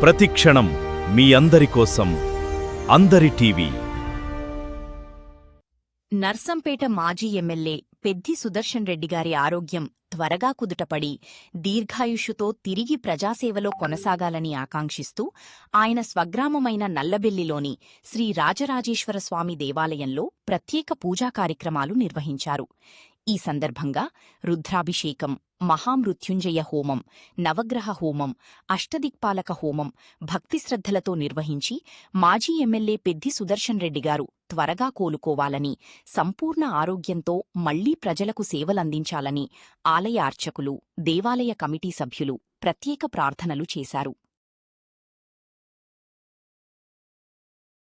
ప్రతిక్షణం మీ అందరి కోసం అందరి టీవీ. నర్సంపేట మాజీ ఎమ్మెల్యే పెద్ది సుదర్శన్ రెడ్డి గారి ఆరోగ్యం త్వరగా కుదుటపడి దీర్ఘాయుష్యుతో తిరిగి ప్రజాసేవలో కొనసాగాలని ఆకాంక్షిస్తూ ఆయన స్వగ్రామమైన నల్లబెల్లిలోని శ్రీ రాజరాజేశ్వర స్వామి దేవాలయంలో ప్రత్యేక పూజా కార్యక్రమాలు నిర్వహించారు. ఈ సందర్భంగా రుద్రాభిషేకం, మహామృత్యుంజయ హోమం, నవగ్రహ హోమం, అష్టదిక్పాలక హోమం భక్తిశ్రద్ధలతో నిర్వహించి మాజీ ఎమ్మెల్యే పెద్ది సుదర్శన్ రెడ్డి గారు త్వరగా కోలుకోవాలని, సంపూర్ణ ఆరోగ్యంతో మళ్లీ ప్రజలకు సేవలందించాలని ఆలయ అర్చకులు, దేవాలయ కమిటీ సభ్యులు ప్రత్యేక ప్రార్థనలు చేశారు.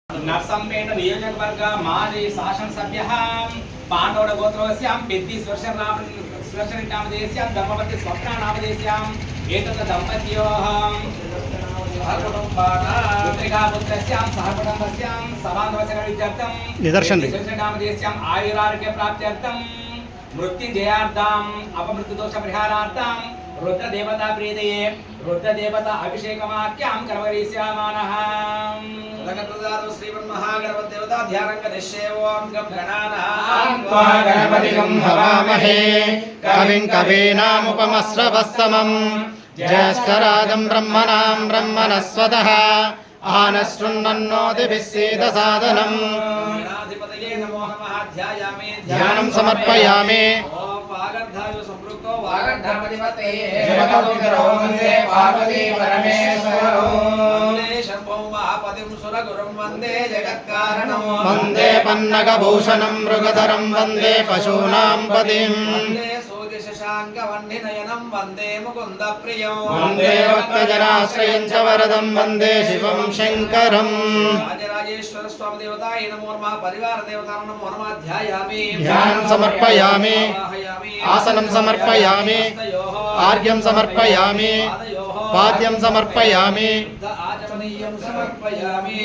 నర్సంపేట నియోజకవర్గ మాజీ శాసనసభ్యः పాండవుడ గోత్రస్యాం పెద్ది సుదర్శన్ నామధేయస్యాం ధర్మపతి స్వప్న నామధేయస్యాం ఏతత్ దంపత్యోః పుత్రికాపుత్రస్యాం సహకుటుంబస్యాం సమానవసర విద్యార్థం సుదర్శన్ నామధేయస్యాం ఆయురారోగ్య ప్రాప్త్యర్థం మృత్యుంజయార్థం అపమృత్యుదోష పరిహారార్థం రుద్రదేవతా ప్రీతయే రుద్రదేవతా అభిషేకమాఖ్యాం కర్మరీష్యామానః. జగత్ప్రదాతో శ్రీమన్మహాగణపతిదేవతా ధ్యానం కరిష్యే. ఓం గం గణానాం త్వా గణపతిగం హవామహే కవిం కవీనాముపమస్రవస్తమం జ్యేష్ఠరాజం బ్రహ్మణాం బ్రహ్మణస్వతః ఆనశృణ్వన్నోతిభిస్సీద సాదనం. గణాధిపతయే నమో నమః. ధ్యాయామి ధ్యానం సమర్పయామి. ఓం వాగర్ధాయ సంపృక్తో వాగర్ధాపతిపతే జగద్గురో వందే పార్వతీ పరమేశ్వరో వందే శంభో మహాపతిం సురగురుం వందే జగత్కారణం వందే పన్నగభూషణం మృగధరం వందే పశూనాం పతిం వందే శశాంకవన్నినయనం వందే ముకుంద ప్రియం వందే భక్తజనాశ్రయం చ వరదం వందే శివం శంకరం. రాజరాజేశ్వర స్వామి దేవతాయ నమో నమః. పరివార దేవతాయ నమో నమః. ధ్యాయామి ధ్యానం సమర్పయామి. ఆసనం సమర్పయామి. ఆర్ఘ్యం సమర్పయామి. పాద్యం సమర్పయామి. ఆచమనీయం సమర్పయామి.